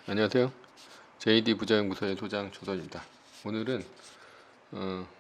안녕하세요. JD 부자연구소의 소장 조선입니다. 오늘은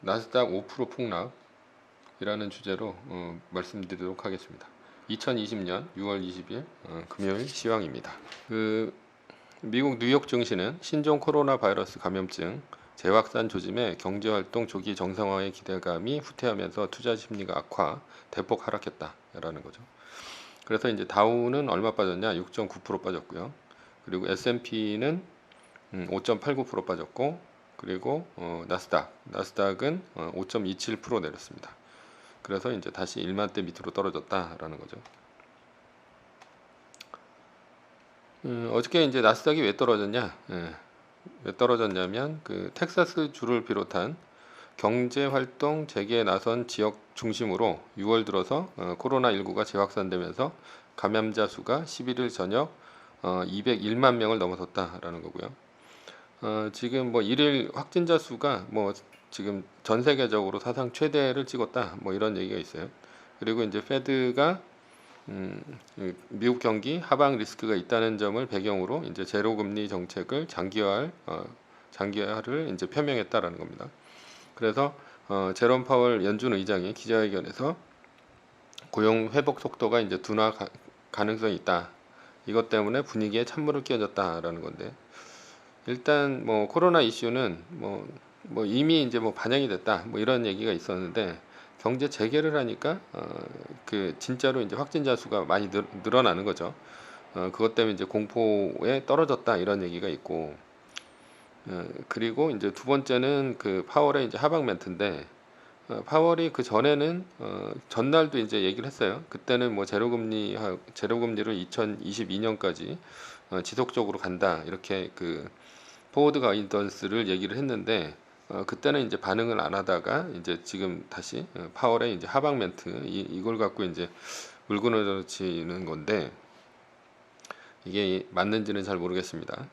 나스닥 5% 폭락이라는 주제로 말씀드리도록 하겠습니다. 2020년 6월 20일 금요일 시황입니다. 미국 뉴욕 증시는 신종 코로나 바이러스 감염증 재확산 조짐에 경제활동 조기 정상화의 기대감이 후퇴하면서 투자 심리가 악화, 대폭 하락했다라는 거죠. 그래서 이제 다우는 얼마 빠졌냐? 6.9% 빠졌고요. 그리고 S&P는 5.89% 빠졌고, 그리고 나스닥은 5.27% 내렸습니다. 그래서 이제 다시 1만대 밑으로 떨어졌다라는 거죠. 어저께 이제 나스닥이 왜 떨어졌냐? 왜 떨어졌냐면 그 텍사스 주를 비롯한 경제 활동 재개에 나선 지역 중심으로 6월 들어서 코로나19가 재확산되면서 감염자 수가 11일 저녁 201만 명을 넘어섰다라는 거고요. 지금 뭐 일일 확진자 수가 뭐 지금 전 세계적으로 사상 최대를 찍었다 뭐 이런 얘기가 있어요. 그리고 이제 페드가 미국 경기 하방 리스크가 있다는 점을 배경으로 이제 제로 금리 정책을 장기화를 이제 표명했다라는 겁니다. 그래서 제롬 파월 연준 의장이 기자회견에서 고용 회복 속도가 이제 둔화 가능성이 있다. 이것 때문에 분위기에 찬물을 끼얹었다라는 건데, 일단 뭐 코로나 이슈는 뭐 이미 이제 뭐 반영이 됐다 뭐 이런 얘기가 있었는데, 경제 재개를 하니까 그 진짜로 이제 확진자 수가 많이 늘어나는 거죠. 그것 때문에 이제 공포에 떨어졌다 이런 얘기가 있고, 그리고 이제 두 번째는 그 파월의 이제 하방 멘트인데, 파월이 그 전에는 전날도 이제 얘기를 했어요. 그때는 뭐 제로금리를 2022년까지 지속적으로 간다 이렇게 그 포워드 가이던스를 얘기를 했는데, 그때는 이제 반응을 안 하다가 이제 지금 다시 파월의 이제 하방 멘트 이걸 갖고 이제 물고 늘어지는 건데, 이게 맞는지는 잘 모르겠습니다.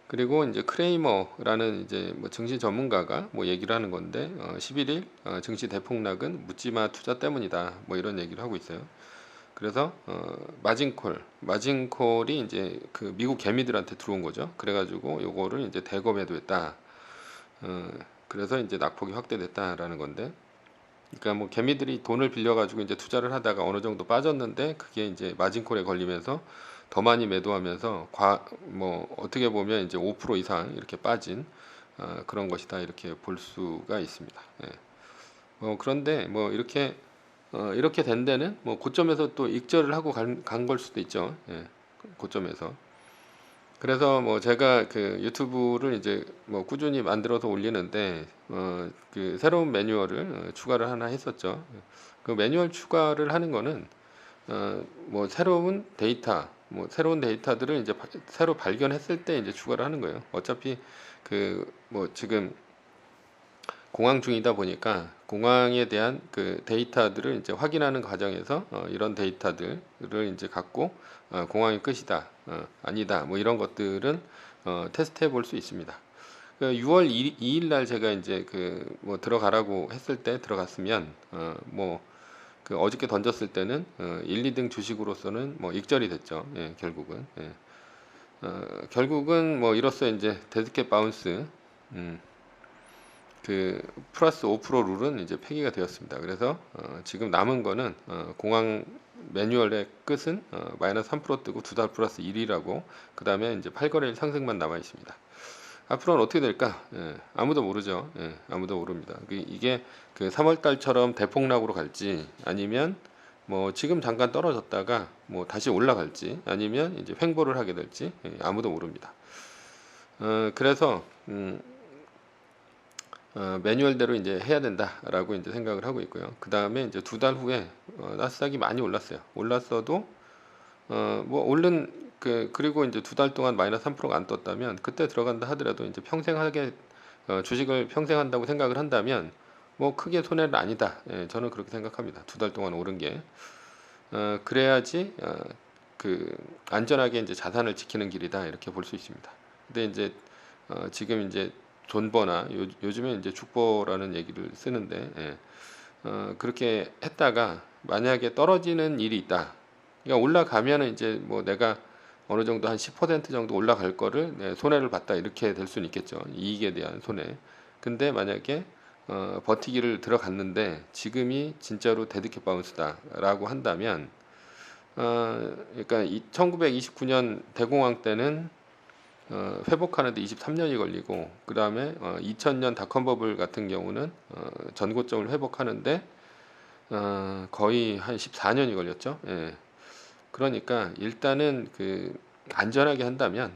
그리고 이제 크레이머라는 이제 뭐 증시 전문가가 뭐 얘기를 하는 건데, 11일 증시 대폭락은 묻지마 투자 때문이다 뭐 이런 얘기를 하고 있어요. 그래서 마진콜이 이제 그 미국 개미들한테 들어온 거죠. 그래가지고 요거를 이제 대거 매도했다. 그래서 이제 낙폭이 확대됐다라는 건데, 그러니까 뭐 개미들이 돈을 빌려가지고 이제 투자를 하다가 어느 정도 빠졌는데, 그게 이제 마진콜에 걸리면서 더 많이 매도하면서 뭐 어떻게 보면 이제 5% 이상 이렇게 빠진 그런 것이다 이렇게 볼 수가 있습니다. 그런데 뭐 이렇게 된 데는 뭐 고점에서 또 익절을 하고 간 걸 수도 있죠. 고점에서. 그래서 뭐 제가 그 유튜브를 이제 뭐 꾸준히 만들어서 올리는데, 그 새로운 매뉴얼을 추가를 하나 했었죠. 그 매뉴얼 추가를 하는 거는 뭐 새로운 데이터들을 이제 새로 발견했을 때 이제 추가를 하는 거예요. 어차피 그 뭐 지금 공황 중이다 보니까 공황에 대한 그 데이터들을 이제 확인하는 과정에서 이런 데이터들을 이제 갖고 공황이 끝이다, 아니다, 뭐 이런 것들은 테스트해 볼 수 있습니다. 6월 2일 날 제가 이제 그 뭐 들어가라고 했을 때 들어갔으면 뭐 그 어저께 던졌을 때는 1, 2등 주식으로서는 뭐 익절이 됐죠. 결국은. 결국은 뭐 이로써 이제 데드캣 바운스 그 플러스 5% 룰은 이제 폐기가 되었습니다. 그래서 지금 남은 거는 공항 매뉴얼의 끝은 마이너스 3% 뜨고 두 달 플러스 1이라고, 그 다음에 이제 8거래일 상승만 남아 있습니다. 앞으로는 어떻게 될까? 아무도 모르죠. 아무도 모릅니다. 이게 그 3월 달처럼 대폭락으로 갈지, 아니면 뭐 지금 잠깐 떨어졌다가 뭐 다시 올라갈지, 아니면 이제 횡보를 하게 될지 아무도 모릅니다. 그래서 매뉴얼대로 이제 해야 된다라고 이제 생각을 하고 있고요. 그 다음에 이제 두 달 후에 나스닥이 많이 올랐어요. 올랐어도 뭐 오른 그리고 이제 두 달 동안 마이너스 3%가 안 떴다면, 그때 들어간다 하더라도 이제 평생 하게 주식을 평생 한다고 생각을 한다면 뭐 크게 손해는 아니다. 저는 그렇게 생각합니다. 두 달 동안 오른 게 그래야지 그 안전하게 이제 자산을 지키는 길이다 이렇게 볼 수 있습니다. 근데 이제 지금 이제 존버나 요즘에 이제 죽버라는 얘기를 쓰는데, 그렇게 했다가 만약에 떨어지는 일이 있다. 그러니까 올라가면은 이제 뭐 내가 어느 정도 한 10% 정도 올라갈 거를 손해를 봤다 이렇게 될 수는 있겠죠. 이익에 대한 손해. 근데 만약에 버티기를 들어갔는데 지금이 진짜로 데드캣 바운스다라고 한다면 그러니까 1929년 대공황 때는 회복하는데 23년이 걸리고 그 다음에 2000년 닷컴 버블 같은 경우는 전고점을 회복하는데 거의 한 14년이 걸렸죠. 예. 그러니까 일단은 그 안전하게 한다면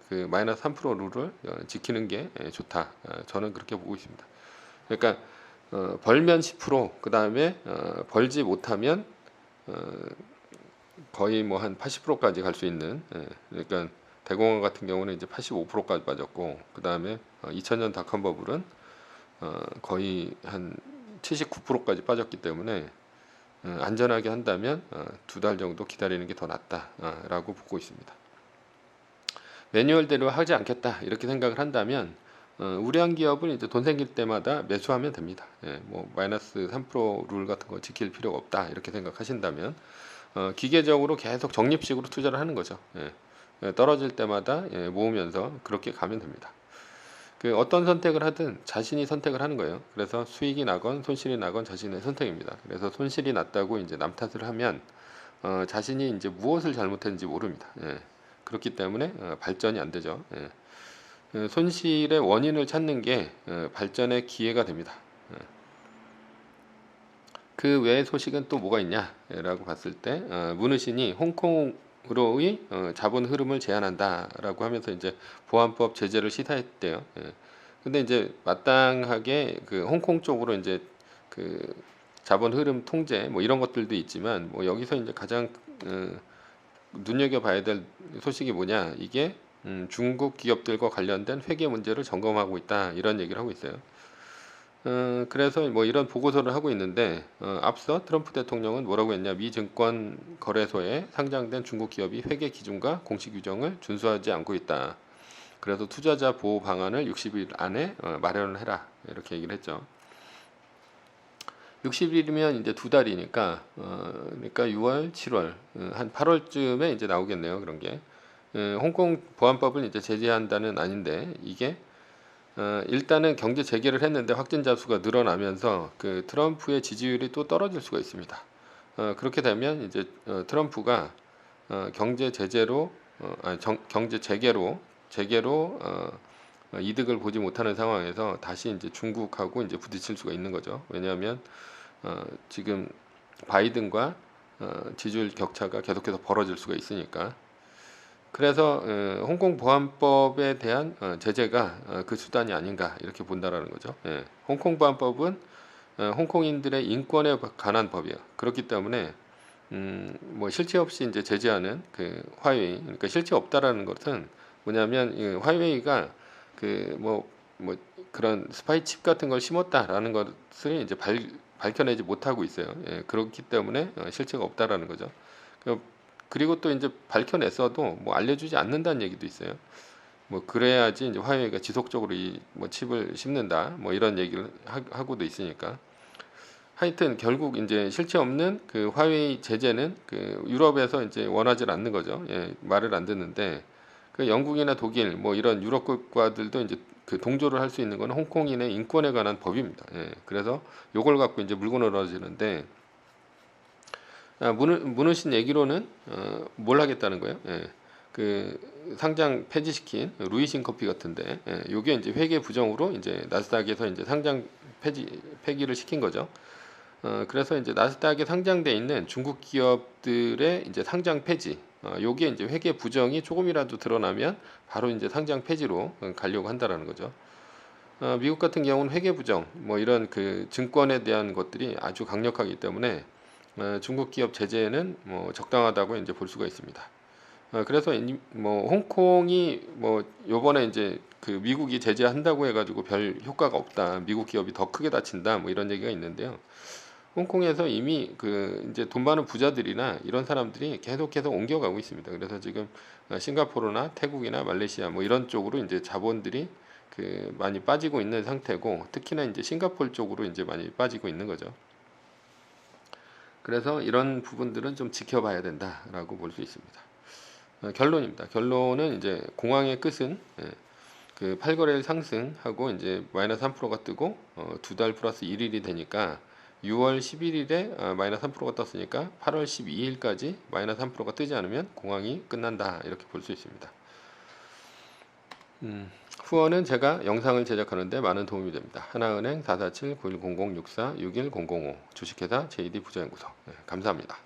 그 마이너스 3% 룰을 지키는 게 좋다. 저는 그렇게 보고 있습니다. 그러니까 벌면 10%, 그 다음에 벌지 못하면 거의 뭐 한 80%까지 갈 수 있는. 그러니까 대공황 같은 경우는 이제 85%까지 빠졌고 그 다음에 2000년 닷컴 버블은 거의 한 79%까지 빠졌기 때문에 안전하게 한다면 2달 정도 기다리는 게 더 낫다라고 보고 있습니다. 매뉴얼대로 하지 않겠다 이렇게 생각을 한다면 우려한 기업은 이제 돈 생길 때마다 매수하면 됩니다. 뭐 마이너스 3%룰 같은 거 지킬 필요가 없다 이렇게 생각하신다면 기계적으로 계속 적립식으로 투자를 하는 거죠. 떨어질 때마다 모으면서 그렇게 가면 됩니다. 그 어떤 선택을 하든 자신이 선택을 하는 거예요. 그래서 수익이 나건 손실이 나건 자신의 선택입니다. 그래서 손실이 났다고 이제 남 탓을 하면 자신이 이제 무엇을 잘못했는지 모릅니다. 그렇기 때문에 발전이 안 되죠. 손실의 원인을 찾는 게 발전의 기회가 됩니다. 그 외의 소식은 또 뭐가 있냐라고 봤을 때 문우신이 홍콩으로의 자본 흐름을 제한한다라고 하면서 이제 보안법 제재를 시사했대요. 근데 이제 마땅하게 그 홍콩 쪽으로 이제 그 자본 흐름 통제 뭐 이런 것들도 있지만 뭐 여기서 이제 가장 눈여겨봐야 될 소식이 뭐냐, 이게 중국 기업들과 관련된 회계 문제를 점검하고 있다 이런 얘기를 하고 있어요. 그래서 뭐 이런 보고서를 하고 있는데 앞서 트럼프 대통령은 뭐라고 했냐, 미 증권 거래소에 상장된 중국 기업이 회계 기준과 공시 규정을 준수하지 않고 있다. 그래서 투자자 보호 방안을 60일 안에 마련을 해라 이렇게 얘기를 했죠. 60일이면 이제 2달이니까 그러니까 6월, 7월 한 8월쯤에 이제 나오겠네요. 그런 게 홍콩 보안법을 이제 제재한다는 아닌데 이게 일단은 경제 재개를 했는데 확진자 수가 늘어나면서 그 트럼프의 지지율이 또 떨어질 수가 있습니다. 그렇게 되면 이제 트럼프가 경제 제재로 경제 재개로 이득을 보지 못하는 상황에서 다시 이제 중국하고 이제 부딪힐 수가 있는 거죠. 왜냐하면 지금 바이든과 지지율 격차가 계속해서 벌어질 수가 있으니까. 그래서 홍콩 보안법에 대한 제재가 그 수단이 아닌가 이렇게 본다라는 거죠. 홍콩 보안법은 홍콩인들의 인권에 관한 법이에요. 그렇기 때문에 뭐 실체 없이 이제 제재하는 그 화웨이, 그러니까 실체 없다라는 것은 뭐냐면 이 화웨이가 그 뭐 그런 스파이 칩 같은 걸 심었다라는 것을 이제 밝혀내지 못하고 있어요. 그렇기 때문에 실체가 없다라는 거죠. 그리고 또 이제 밝혀냈어도 뭐 알려주지 않는다는 얘기도 있어요. 뭐 그래야지 이제 화웨이가 지속적으로 이 뭐 칩을 심는다 뭐 이런 얘기를 하고도 있으니까. 하여튼 결국 이제 실체 없는 그 화웨이 제재는 그 유럽에서 이제 원하지 않는 거죠. 말을 안 듣는데 그 영국이나 독일 뭐 이런 유럽 국가들도 이제 그 동조를 할 수 있는 건 홍콩인의 인권에 관한 법입니다. 그래서 요걸 갖고 이제 물고 늘어지는데 문우신 얘기로는 뭘 하겠다는 거예요? 그 상장 폐지시킨 루이신 커피 같은데, 요게 이제 회계 부정으로 이제 나스닥에서 이제 상장 폐기를 시킨 거죠. 그래서 이제 나스닥에 상장돼 있는 중국 기업들의 이제 상장 폐지, 요게 이제 회계 부정이 조금이라도 드러나면 바로 이제 상장 폐지로 가려고 한다라는 거죠. 미국 같은 경우는 회계 부정, 뭐 이런 그 증권에 대한 것들이 아주 강력하기 때문에 중국 기업 제재는 뭐 적당하다고 이제 볼 수가 있습니다. 그래서 뭐 홍콩이 뭐 요번에 이제 그 미국이 제재한다고 해가지고 별 효과가 없다, 미국 기업이 더 크게 다친다 뭐 이런 얘기가 있는데요. 홍콩에서 이미 그 이제 돈 많은 부자들이나 이런 사람들이 계속해서 옮겨가고 있습니다. 그래서 지금 싱가포르나 태국이나 말레이시아 뭐 이런 쪽으로 이제 자본들이 그 많이 빠지고 있는 상태고, 특히나 이제 싱가포르 쪽으로 이제 많이 빠지고 있는 거죠. 그래서 이런 부분들은 좀 지켜봐야 된다라고 볼 수 있습니다. 결론입니다. 결론은 이제 공황의 끝은 그 8거래일 상승하고 이제 마이너스 3%가 뜨고 2달 플러스 1일이 되니까 6월 11일에 마이너스 3%가 떴으니까 8월 12일까지 마이너스 3%가 뜨지 않으면 공황이 끝난다 이렇게 볼 수 있습니다. 후원은 제가 영상을 제작하는데 많은 도움이 됩니다. 하나은행 447-9100-64-61005 주식회사 JD부자연구소 감사합니다.